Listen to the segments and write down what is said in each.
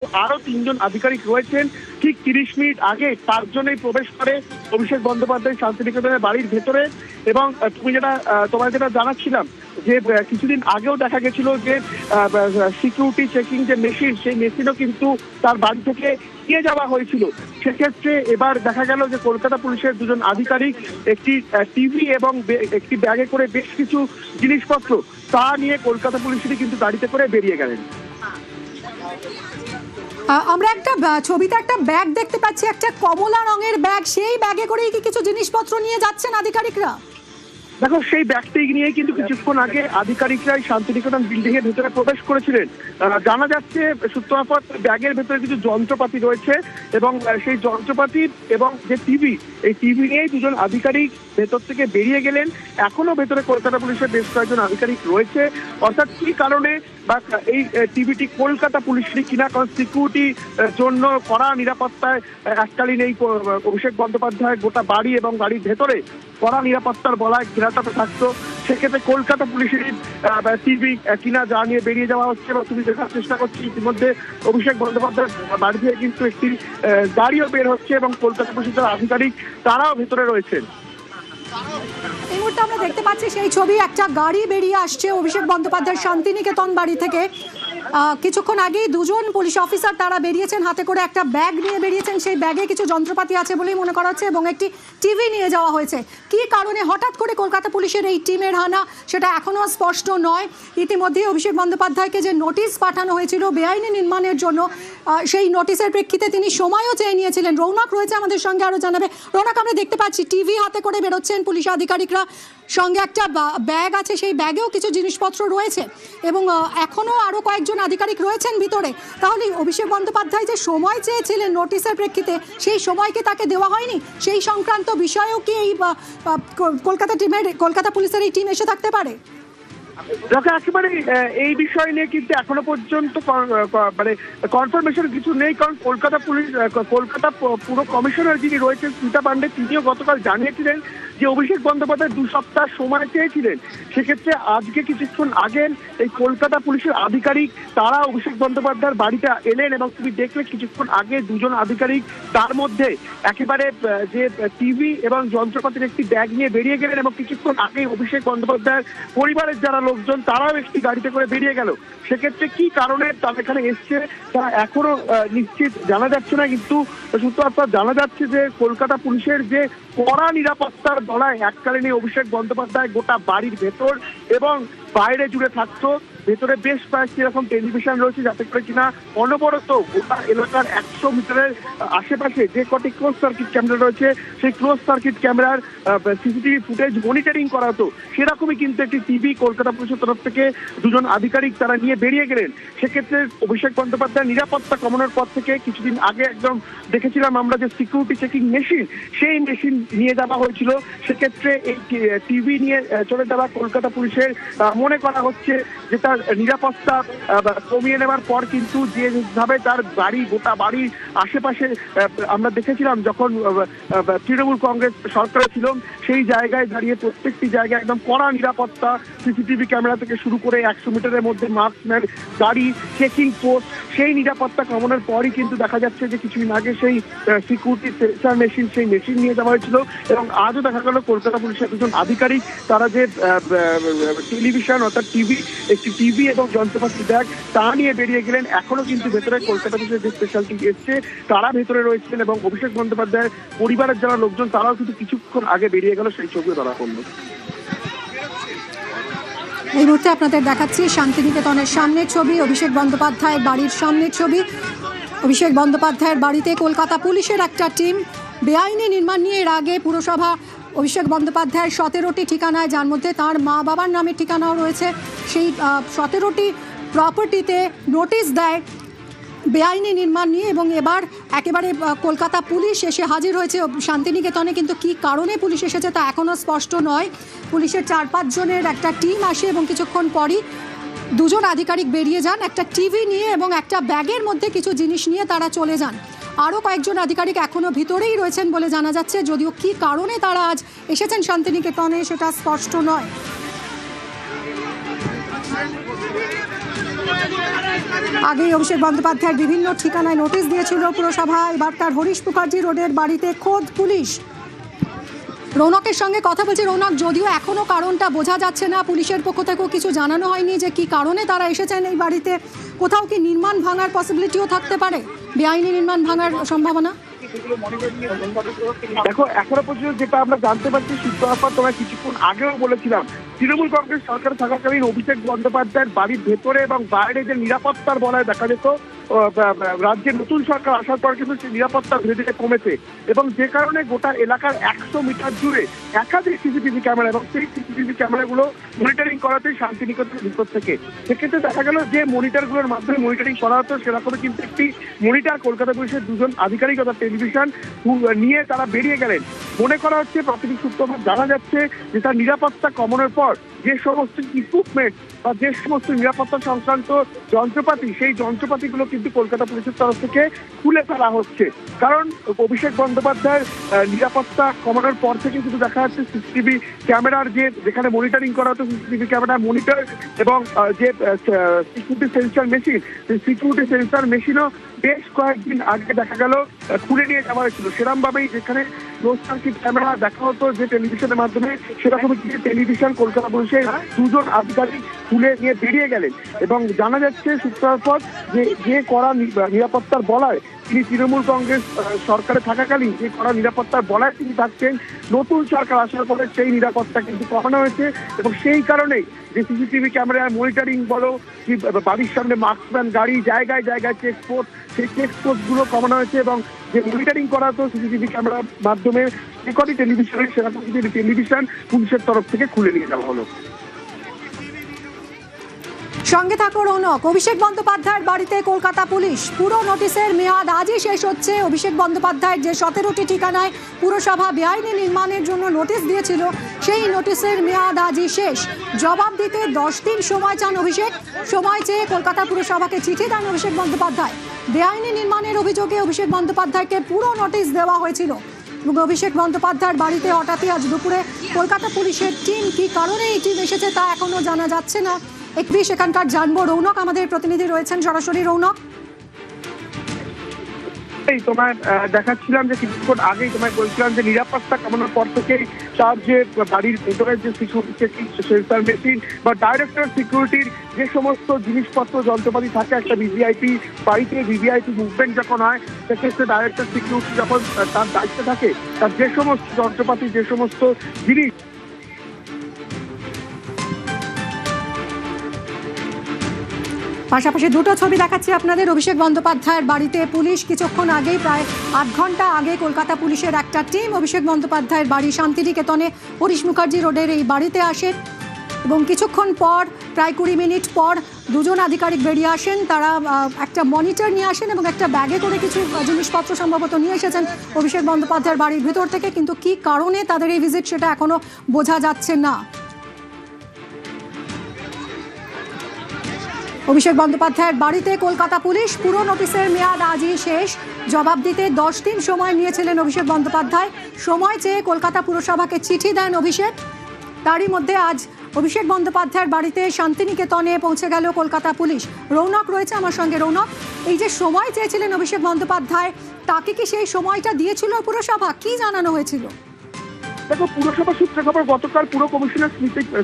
আরো 3 জন আধিকারিক রয়েছেন। ঠিক 30 মিনিট আগে 5 জনেই প্রবেশ করে অভিষেক বন্দ্যোপাধ্যায় শান্তিনিকেতনের বাড়ির ভেতরে। এবং তোমার যেটা জানাচ্ছিলাম যে কিছুদিন আগেও দেখা গেছিল যে সিকিউরিটি চেকিং যে মেশিন, সেই মেশিনও কিন্তু তার বাড়ি থেকে নিয়ে যাওয়া হয়েছিল। সেক্ষেত্রে এবার দেখা গেল যে কলকাতা পুলিশের 2 জন আধিকারিক একটি টিভি এবং একটি ব্যাগে করে বেশ কিছু জিনিসপত্র তা নিয়ে কলকাতা পুলিশেরই কিন্তু গাড়িতে করে বেরিয়ে গেলেন। আমরা একটা ছবিতে একটা ব্যাগ দেখতে পাচ্ছি, একটা কমলা রঙের ব্যাগ। সেই ব্যাগে করেই কি কিছু জিনিসপত্র নিয়ে যাচ্ছেন আধিকারিকরা? দেখো, সেই ব্যাগটি নিয়ে কিন্তু কিছুক্ষণ আগে আধিকারিকরাই শান্তিনিকেতন বিল্ডিং এর ভেতরে প্রবেশ করেছিলেন। জানা যাচ্ছে সূত্র মারফত ব্যাগের ভেতরে কিছু যন্ত্রপাতি রয়েছে এবং সেই যন্ত্রপাতি এবং যে টিভি, এই টিভি নিয়েই 2 জন আধিকারিক ভেতর থেকে বেরিয়ে গেলেন। এখনো ভেতরে কলকাতা পুলিশের বেশ কয়েকজন আধিকারিক রয়েছে। অর্থাৎ কি কারণে বা এই টিভিটি কলকাতা পুলিশেরই কিনা, কারণ সিকিউরিটির জন্য কড়া নিরাপত্তায় এককালীন এই অভিষেক বন্দ্যোপাধ্যায় গোটা বাড়ি এবং বাড়ির ভেতরে কড়া নিরাপত্তার বলায় ঘেরাটাতে থাকতো। সেক্ষেত্রে কলকাতা পুলিশের টিভি কিনা যা নিয়ে বেরিয়ে যাওয়া হচ্ছে। এবং তুমি দেখার চেষ্টা করছি ইতিমধ্যে অভিষেক বন্দ্যোপাধ্যায় বাড়ি থেকে কিন্তু একটি গাড়িও বের হচ্ছে এবং কলকাতা পুলিশের আধিকারিক তারাও ভেতরে রয়েছেন। এই মুহূর্তে আমরা দেখতে পাচ্ছি সেই ছবি, একটা গাড়ি বেরিয়ে আসছে অভিষেক বন্দ্যোপাধ্যায়ের শান্তিনিকেতন বাড়ি থেকে। কিছুক্ষণ আগেই 2 জন পুলিশ অফিসার তারা বেরিয়েছেন, হাতে করে একটা ব্যাগ নিয়ে বেরিয়েছেন। সেই ব্যাগে কিছু যন্ত্রপাতি আছে বলেই মনে করা হচ্ছে এবং একটি টিভি নিয়ে যাওয়া হয়েছে। কী কারণে হঠাৎ করে কলকাতা পুলিশের এই টিমের হানা, সেটা এখনও স্পষ্ট নয়। ইতিমধ্যেই অভিষেক বন্দ্যোপাধ্যায়কে যে নোটিশ পাঠানো হয়েছিল বেআইনি নির্মাণের জন্য, সেই নোটিশের প্রেক্ষিতে তিনি সময়ও চেয়ে নিয়েছিলেন। রৌনক রয়েছে আমাদের সঙ্গে, আরও জানাবে। রৌনক, আমরা দেখতে পাচ্ছি টিভি হাতে করে বেরোচ্ছেন পুলিশ আধিকারিকরা, সঙ্গে একটা ব্যাগ আছে, সেই ব্যাগেও কিছু জিনিসপত্র রয়েছে এবং এখনও আরও কয়েকজন আধিকারিক রয়েছেন ভিতরে। তাহলে অভিষেক বন্দ্যোপাধ্যায় যে সময় চেয়েছিলেন নোটিশের প্রেক্ষিতে, সেই সময়কে তাকে দেওয়া হয়নি? সেই সংক্রান্ত বিষয়েও কি এই কলকাতা পুলিশের এই টিম এসে থাকতে পারে? দেখো, একেবারে এই বিষয় নিয়ে কিন্তু এখনো পর্যন্ত মানে কনফার্মেশন কিছু নেই। কারণ কলকাতা পুরো কমিশনার যিনি রয়েছেন স্মিতা পান্ডে, তিনিও গতকাল জানিয়েছিলেন যে অভিষেক বন্দ্যোপাধ্যায় 2 সপ্তাহ সময় চেয়েছিলেন। সেক্ষেত্রে আজকে কিছুক্ষণ আগে এই কলকাতা পুলিশের আধিকারিক তারা অভিষেক বন্দ্যোপাধ্যায়ের বাড়িটা এলেন এবং তুমি দেখলে কিছুক্ষণ আগে 2 জন আধিকারিক তার মধ্যে একেবারে যে টিভি এবং যন্ত্রপাতির একটি ব্যাগ নিয়ে বেরিয়ে গেলেন এবং কিছুক্ষণ আগে অভিষেক বন্দ্যোপাধ্যায়ের পরিবারের যারা লোকজন তারাও একটি গাড়িতে করে বেরিয়ে গেল। সেক্ষেত্রে কি কারণে তারা এখানে এসছে তা এখনো নিশ্চিত জানা যাচ্ছে না, কিন্তু সূত্র জানা যাচ্ছে যে কলকাতা পুলিশের যে কড়া নিরাপত্তার বলায় এককালীন অভিষেক বন্দ্যোপাধ্যায় গোটা বাড়ির ভেতর এবং বাইরে জুড়ে থাকতো। ভেতরে বেশ কয়েকটি এরকম টেলিভিশন রয়েছে যাতে করে কিনা অনবরত গোটা এলাকার 100 মিটারের আশেপাশে যে কটি ক্লোজ সার্কিট ক্যামেরা রয়েছে, সেই ক্লোজ সার্কিট ক্যামেরার সিসিটিভি ফুটেজ মনিটরিং করা হতো। সেরকমই কিন্তু একটি টিভি কলকাতা পুলিশের তরফ থেকে 2 জন আধিকারিক তারা নিয়ে বেরিয়ে গেলেন। সেক্ষেত্রে অভিষেক বন্দ্যোপাধ্যায় নিরাপত্তা কমানোর পর থেকে কিছুদিন আগে একদম দেখেছিলাম আমরা যে সিকিউরিটি চেকিং মেশিন, সেই মেশিন নিয়ে যাওয়া হয়েছিল। সেক্ষেত্রে এই টিভি নিয়ে চলে যাওয়া কলকাতা পুলিশের মনে করা হচ্ছে যে তার নিরাপত্তা কমিয়ে নেওয়ার পর কিন্তু যেভাবে তার বাড়ি গোটা বাড়ির আশেপাশে আমরা দেখেছিলাম যখন তৃণমূল কংগ্রেস সরকারে ছিল, সেই জায়গায় দাঁড়িয়ে প্রত্যেকটি জায়গায় একদম কড়া নিরাপত্তা, সিসিটিভি ক্যামেরা থেকে শুরু করে 100 মিটারের মধ্যে মার্কসম্যান গাড়ি, চেকিং পোস্ট, সেই নিরাপত্তা কমানোর পরই কিন্তু দেখা যাচ্ছে যে কিছুদিন আগে সেই সিকিউরিটি সেন্সার মেশিন, সেই মেশিন নিয়ে যাওয়া হয়েছিল। এবং আজও দেখা গেল কলকাতা পুলিশের 2 জন আধিকারিক তারা যে টেলিভিশন অর্থাৎ একটি টিভি এবং যন্ত্রপাতি ব্যাগ তা নিয়ে বেরিয়ে গেলেন। এখনো কিন্তু ভেতরে কলকাতা পুলিশের যে স্পেশাল টিম এসছে তারা ভেতরে রয়েছেন এবং অভিষেক বন্দ্যোপাধ্যায়ের পরিবারের যারা লোকজন তারাও কিন্তু কিছুক্ষণ আগে বেরিয়ে গেল, সেই ছবিও ধরা পড়লো। এই মুহূর্তে আপনাদের দেখাচ্ছি শান্তিনিকেতনের সামনের ছবি, অভিষেক বন্দ্যোপাধ্যায়ের বাড়ির সামনের ছবি। অভিষেক বন্দ্যোপাধ্যায়ের বাড়িতে কলকাতা পুলিশের একটা টিম বেআইনি নির্মাণ নিয়ে এর আগে পুরসভা অভিষেক বন্দ্যোপাধ্যায়ের 17টি ঠিকানায়, যার মধ্যে তার মা বাবার নামের ঠিকানাও রয়েছে, সেই 17টি প্রপার্টিতে নোটিশ দেয় বেআইনি নির্মাণ নিয়ে। এবং এবার একেবারে কলকাতা পুলিশ এসে হাজির হয়েছে শান্তিনিকেতনে। কিন্তু কী কারণে পুলিশ এসেছে তা এখনও স্পষ্ট নয়। পুলিশের 4-5 জনের একটা টিম আসে এবং কিছুক্ষণ পরই 2 জন আধিকারিক বেরিয়ে যান একটা টিভি নিয়ে এবং একটা ব্যাগের মধ্যে কিছু জিনিস নিয়ে তারা চলে যান। আরও কয়েকজন আধিকারিক এখনও ভিতরেই রয়েছেন বলে জানা যাচ্ছে, যদিও কী কারণে তারা আজ এসেছেন শান্তিনিকেতনে সেটা স্পষ্ট নয়। আগেই অভিষেক বন্দ্যোপাধ্যায়ের বিভিন্ন ঠিকানায় নোটিশ দিয়েছিল পুরসভা। এবার তার হরিশ মুখার্জি রোডের বাড়িতে খোদ পুলিশ। রৌনকের সঙ্গে কথা বলছি। রৌনক, যদিও এখনো কারণটা বোঝা যাচ্ছে না, পুলিশের পক্ষ থেকেও কিছু জানানো হয়নি যে কি কারণে তারা এসেছেন এই বাড়িতে, কোথাও কি নির্মাণ ভাঙার পসিবিলিটিও থাকতে পারে, বেআইনি নির্মাণ ভাঙার সম্ভাবনা? দেখো, এখনো পর্যন্ত যেটা আমরা জানতে পারছি, সূত্রাপাত তোমরা কিছুক্ষণ আগেও বলেছিলাম, তৃণমূল কংগ্রেস সরকার থাকাকালীন অভিষেক বন্দ্যোপাধ্যায়ের বাড়ির ভেতরে এবং বাইরে যে নিরাপত্তার বলয় দেখা যেত, রাজ্যে নতুন সরকার আসার পর কিন্তু সেই নিরাপত্তা ধীরে ধীরে কমেছে এবং যে কারণে গোটা এলাকার 100 মিটার জুড়ে একাধিক সিসিটিভি ক্যামেরা এবং সেই সিসিটিভি ক্যামেরাগুলো মনিটরিং করাতে শান্তিনিকেতনের ভিতর থেকে। সেক্ষেত্রে দেখা গেল যে মনিটরগুলোর মাধ্যমে মনিটরিং করা হতো, সেরকমই কিন্তু একটি মনিটর কলকাতা পুলিশের দুজন আধিকারিক অর্থাৎ টেলিভিশন নিয়ে তারা বেরিয়ে গেলেন। মনে করা হচ্ছে, প্রাথমিক সূত্র জানা যাচ্ছে যে তার নিরাপত্তা কমানোর পর যে সমস্ত ইকুইপমেন্ট বা যে সমস্ত নিরাপত্তা সংক্রান্ত যন্ত্রপাতি, সেই যন্ত্রপাতিগুলো কিন্তু কলকাতা পুলিশের তরফ থেকে খুলে ফেলা হচ্ছে। কারণ অভিষেক বন্দ্যোপাধ্যায়ের নিরাপত্তা কমানোর পর থেকে কিন্তু দেখা যাচ্ছে সিসিটিভি ক্যামেরার যেখানে মনিটরিং করা হতো, সিসিটিভি ক্যামেরা মনিটর এবং যে সিকিউরিটি সেন্সর মেশিন, সেই সিকিউরিটি সেন্সর মেশিনও বেশ কয়েকদিন আগে দেখা গেল খুলে নিয়ে যাওয়া হয়েছিল। সেরকমভাবেই যেখানে ক্লোজ সার্কিট ক্যামেরা দেখা হতো যে টেলিভিশনের মাধ্যমে, সেরকমই টেলিভিশন কলকাতা পুলিশের দুজন আধিকারিক খুলে নিয়ে বেরিয়ে গেলেন এবং জানা যাচ্ছে সূত্রাপদ যে কড়া নিরাপত্তার বলয় তিনি তৃণমূল কংগ্রেস সরকারে থাকাকালীন যে কড়া নিরাপত্তার বলয় তিনি থাকছেন, নতুন সরকার আসার পরে সেই নিরাপত্তা কিন্তু কমানো হয়েছে এবং সেই কারণেই যে সিসিটিভি ক্যামেরার মনিটরিং বলো কি বাড়ির সামনে মাস্কম্যান গাড়ি, জায়গায় জায়গায় চেকপোস্ট, সেই চেকপোস্ট গুলো কমানো হয়েছে এবং যে মনিটরিং করা হতো সিসিটিভি ক্যামেরার মাধ্যমে রেকর্ডিং টেলিভিশনের, সেরকম টেলিভিশন পুলিশের তরফ থেকে খুলে নিয়ে যাওয়া হলো। সঙ্গে থাকো রৌনক। অভিষেক বন্দ্যোপাধ্যায়ের বাড়িতে কলকাতা পুলিশ, পুরো নোটিশের মেয়াদ আজই শেষ হচ্ছে। অভিষেক বন্দ্যোপাধ্যায়ের যে 17টি ঠিকানায় পুরসভা বেআইনি নির্মাণের জন্য নোটিশ দিয়েছিল, সেই নোটিশের মেয়াদ আজই শেষ। জবাব দিতে 10 দিন সময় চান অভিষেক। সময় চেয়ে কলকাতা পুরসভাকে চিঠি দেন অভিষেক বন্দ্যোপাধ্যায়। বেআইনি নির্মাণের অভিযোগে অভিষেক বন্দ্যোপাধ্যায়কে পুরো নোটিশ দেওয়া হয়েছিল এবং অভিষেক বন্দ্যোপাধ্যায়ের বাড়িতে হঠাৎই আজ দুপুরে কলকাতা পুলিশের টিম, কি কারণে এই টিম এসেছে তা এখনো জানা যাচ্ছে না। একটু সেখানকার জানবো। রৌনক আমাদের প্রতিনিধি রয়েছেন সরাসরি। রৌনক, তোমায় দেখাচ্ছিলাম যে কিছুক্ষণ আগেই তোমায় বলছিলাম যে নিরাপত্তা কমানোর পর থেকে তার যে বাড়ির ভেতরে যে সিকিউরিটি সেন্সর মেশিন বা ডাইরেক্টর সিকিউরিটির যে সমস্ত জিনিসপত্র যন্ত্রপাতি থাকে, একটা ভিভিআইপি বাড়িতে ভিভিআইপি মুভমেন্ট যখন হয়, সেক্ষেত্রে ডাইরেক্টর সিকিউরিটি যখন তার দায়িত্বে থাকে, তার যে সমস্ত যন্ত্রপাতি, যে সমস্ত জিনিস পাশাপাশি দুটো ছবি দেখাচ্ছি আপনাদের। অভিষেক বন্দ্যোপাধ্যায়ের বাড়িতে পুলিশ কিছুক্ষণ আগেই, প্রায় 8 ঘন্টা আগে কলকাতা পুলিশের একটা টিম অভিষেক বন্দ্যোপাধ্যায়ের বাড়ি শান্তিনিকেতনে হরিশ মুখার্জি রোডের এই বাড়িতে আসে এবং কিছুক্ষণ পর, প্রায় 20 মিনিট পর, দুজন আধিকারিক বেরিয়ে আসেন। তারা একটা মনিটর নিয়ে আসেন এবং একটা ব্যাগে করে কিছু জিনিসপত্র সম্ভবত নিয়ে এসেছেন অভিষেক বন্দ্যোপাধ্যায়ের বাড়ির ভিতর থেকে, কিন্তু কি কারণে তাদের এই ভিজিট সেটা এখনো বোঝা যাচ্ছে না। অভিষেক বন্দ্যোপাধ্যায়ের বাড়িতে কলকাতা পুলিশ, পুরো নোটিশের মেয়াদ আজই শেষ। জবাব দিতে 10 দিন সময় নিয়েছিলেন অভিষেক বন্দ্যোপাধ্যায়। সময় চেয়ে কলকাতা পুরসভাকে চিঠি দেন অভিষেক। তারই মধ্যে আজ অভিষেক বন্দ্যোপাধ্যায়ের বাড়িতে শান্তিনিকেতনে পৌঁছে গেল কলকাতা পুলিশ। রৌনক রয়েছে আমার সঙ্গে। রৌনক, এই যে সময় চেয়েছিলেন অভিষেক বন্দ্যোপাধ্যায়, তাকে কি সেই সময়টা দিয়েছিল পুরসভা? কি জানানো হয়েছিল? দেখো, পুরসভা সূত্রে খবর, গতকাল পুর কমিশনার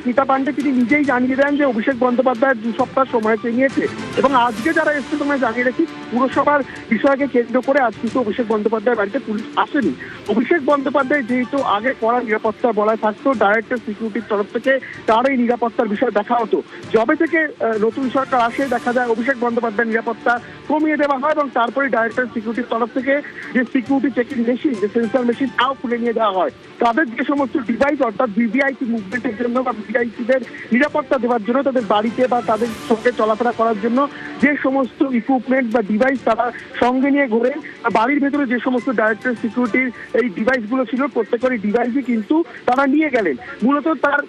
স্মিতা পান্ডে তিনি নিজেই জানিয়ে দেন যে অভিষেক বন্দ্যোপাধ্যায় 2 সপ্তাহ সময় চেয়ে নিয়েছে এবং আজকে যারা এসছে তোমায় জানিয়ে রাখি, পুরসভার বিষয়কে কেন্দ্র করে আজ কিন্তু অভিষেক বন্দ্যোপাধ্যায়ের বাড়িতে পুলিশ আসেনি। অভিষেক বন্দ্যোপাধ্যায় যেহেতু আগে কড়া নিরাপত্তার বলয় থাকতো, ডাইরেক্টর সিকিউরিটির তরফ থেকে তার এই নিরাপত্তার বিষয় দেখা হতো। যবে থেকে নতুন সরকার আসে, দেখা যায় অভিষেক বন্দ্যোপাধ্যায়ের নিরাপত্তা কমিয়ে দেওয়া হয় এবং তারপরে ডাইরেক্টর সিকিউরিটির তরফ থেকে যে সিকিউরিটি চেকিং মেশিন, যে সেন্সর মেশিন, তাও খুলে নিয়ে দেওয়া হয়। তাদের যে সমস্ত ডিভাইস, অর্থাৎ ভিভিআইপি মুভমেন্টের জন্য বা ভিভিআইপিদের নিরাপত্তা দেওয়ার জন্য, তাদের বাড়িতে বা তাদের সঙ্গে চলাফেরা করার জন্য যে সমস্ত ইকুইপমেন্ট বা ডিভাইস তারা সঙ্গে নিয়ে ঘোরে, বাড়ির ভেতরে যে সমস্ত ডাইরেক্টর সিকিউরিটির এই ডিভাইসগুলো ছিল, প্রত্যেকেরই ডিভাইসই কিন্তু তারা নিয়ে গেলেন। মূলত তার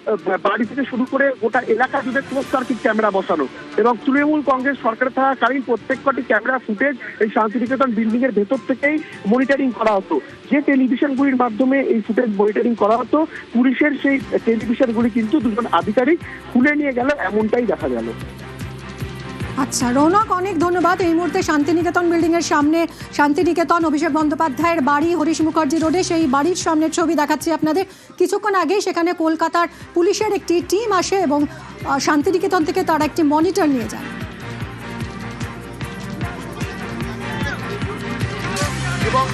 বাড়ি থেকে শুরু করে গোটা এলাকা জুড়ে ক্লোজ সার্কিট ক্যামেরা বসানো এবং তৃণমূল কংগ্রেস সরকার থাকাকালীন প্রত্যেক কটি ক্যামেরা ফুটেজ এই শান্তিনিকেতন বিল্ডিং এর ভেতর থেকেই মনিটরিং করা হতো। যে টেলিভিশনগুলির মাধ্যমে এই ফুটেজ মনিটরিং করা হতো, পুলিশের সেই টেলিভিশনগুলি কিন্তু দুজন আধিকারিক খুলে নিয়ে গেল, এমনটাই দেখা গেল। আচ্ছা রৌনক, অনেক ধন্যবাদ। এই মুহূর্তে শান্তিনিকেতন বিল্ডিং এর সামনে, শান্তিনিকেতন অভিষেক বন্দ্যোপাধ্যায়ের বাড়ি হরিশ মুখার্জি রোডে, সেই বাড়ির সামনের ছবি দেখাচ্ছি আপনাদের। কিছুক্ষণ আগেই সেখানে কলকাতার পুলিশের একটি টিম আসে এবং শান্তিনিকেতন থেকে তারা একটি মনিটর নিয়ে যায়। এবং